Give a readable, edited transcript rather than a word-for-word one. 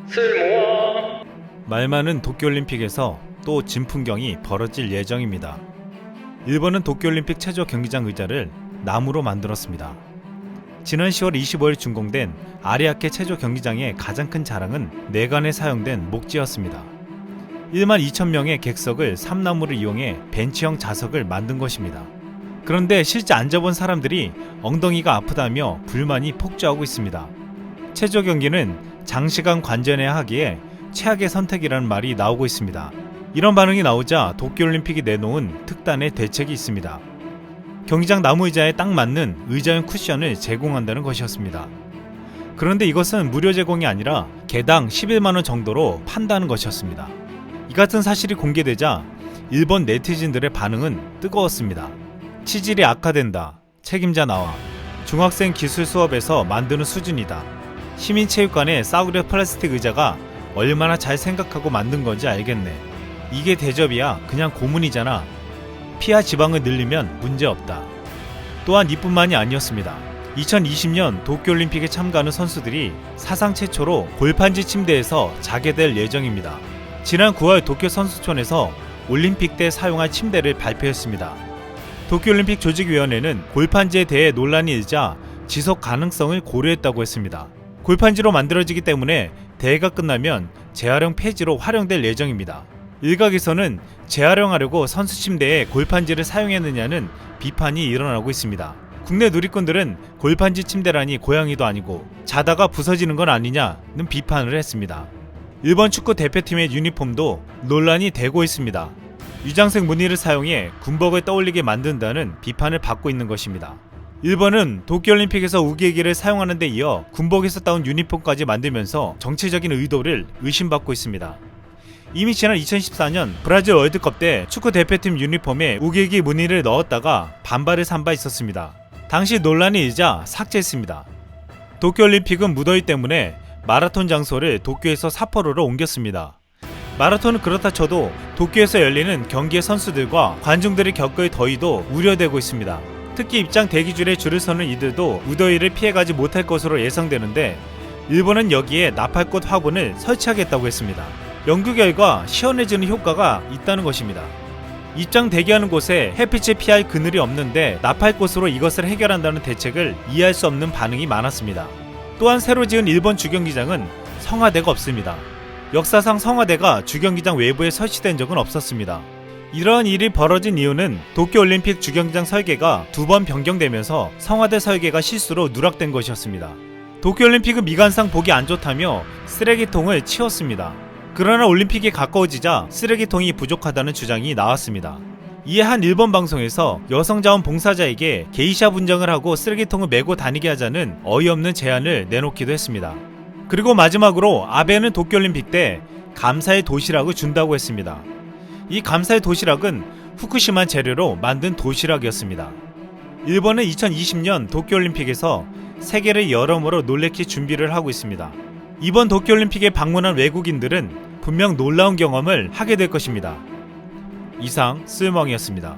쓸모아. 말 많은 도쿄올림픽에서 또 진풍경이 벌어질 예정입니다. 일본은 도쿄올림픽 체조 경기장 의자를 나무로 만들었습니다. 지난 10월 25일 준공된 아리아케 체조 경기장의 가장 큰 자랑은 내관에 사용된 목지였습니다. 1만 2천 명의 객석을 삼나무를 이용해 벤치형 좌석을 만든 것입니다. 그런데 실제 앉아본 사람들이 엉덩이가 아프다며 불만이 폭주하고 있습니다. 체조 경기는 장시간 관전해야 하기에 최악의 선택이라는 말이 나오고 있습니다. 이런 반응이 나오자 도쿄올림픽이 내놓은 특단의 대책이 있습니다. 경기장 나무 의자에 딱 맞는 의자용 쿠션을 제공한다는 것이었습니다. 그런데 이것은 무료 제공이 아니라 개당 11만원 정도로 판다는 것이었습니다. 이 같은 사실이 공개되자 일본 네티즌들의 반응은 뜨거웠습니다. 치질이 악화된다. 책임자 나와. 중학생 기술 수업에서 만드는 수준이다. 시민체육관에 싸구려 플라스틱 의자가 얼마나 잘 생각하고 만든 건지 알겠네. 이게 대접이야. 그냥 고문이잖아. 피하 지방을 늘리면 문제없다. 또한 이뿐만이 아니었습니다. 2020년 도쿄올림픽에 참가하는 선수들이 사상 최초로 골판지 침대에서 자게 될 예정입니다. 지난 9월 도쿄 선수촌에서 올림픽 때 사용할 침대를 발표했습니다. 도쿄올림픽 조직위원회는 골판지에 대해 논란이 일자 지속 가능성을 고려했다고 했습니다. 골판지로 만들어지기 때문에 대회가 끝나면 재활용 폐지로 활용될 예정입니다. 일각에서는 재활용하려고 선수 침대에 골판지를 사용했느냐는 비판이 일어나고 있습니다. 국내 누리꾼들은 골판지 침대라니 고양이도 아니고 자다가 부서지는 건 아니냐는 비판을 했습니다. 일본 축구 대표팀의 유니폼도 논란이 되고 있습니다. 유장색 무늬를 사용해 군복을 떠올리게 만든다는 비판을 받고 있는 것입니다. 일본은 도쿄올림픽에서 우기기를 사용하는 데 이어 군복에서 따온 유니폼까지 만들면서 정치적인 의도를 의심받고 있습니다. 이미 지난 2014년 브라질 월드컵 때 축구 대표팀 유니폼에 우기기 무늬를 넣었다가 반발을 산 바 있었습니다. 당시 논란이 일자 삭제했습니다. 도쿄올림픽은 무더위 때문에 마라톤 장소를 도쿄에서 삿포로로 옮겼습니다. 마라톤은 그렇다 쳐도 도쿄에서 열리는 경기의 선수들과 관중들이 겪을 더위도 우려되고 있습니다. 특히 입장 대기줄에 줄을 서는 이들도 무더위를 피해가지 못할 것으로 예상되는데 일본은 여기에 나팔꽃 화분을 설치하겠다고 했습니다. 연구 결과 시원해지는 효과가 있다는 것입니다. 입장 대기하는 곳에 햇빛을 피할 그늘이 없는데 나팔꽃으로 이것을 해결한다는 대책을 이해할 수 없는 반응이 많았습니다. 또한 새로 지은 일본 주경기장은 성화대가 없습니다. 역사상 성화대가 주경기장 외부에 설치된 적은 없었습니다. 이러한 일이 벌어진 이유는 도쿄올림픽 주경기장 설계가 2번 변경되면서 성화대 설계가 실수로 누락된 것이었습니다. 도쿄올림픽은 미관상 보기 안 좋다며 쓰레기통을 치웠습니다. 그러나 올림픽이 가까워지자 쓰레기통이 부족하다는 주장이 나왔습니다. 이에 한 일본 방송에서 여성자원 봉사자에게 게이샤 분장을 하고 쓰레기통을 메고 다니게 하자는 어이없는 제안을 내놓기도 했습니다. 그리고 마지막으로 아베는 도쿄올림픽 때 감사의 도시락을 준다고 했습니다. 이 감사의 도시락은 후쿠시마 재료로 만든 도시락이었습니다. 일본은 2020년 도쿄올림픽에서 세계를 여러모로 놀래킬 준비를 하고 있습니다. 이번 도쿄올림픽에 방문한 외국인들은 분명 놀라운 경험을 하게 될 것입니다. 이상 쓸멍이었습니다.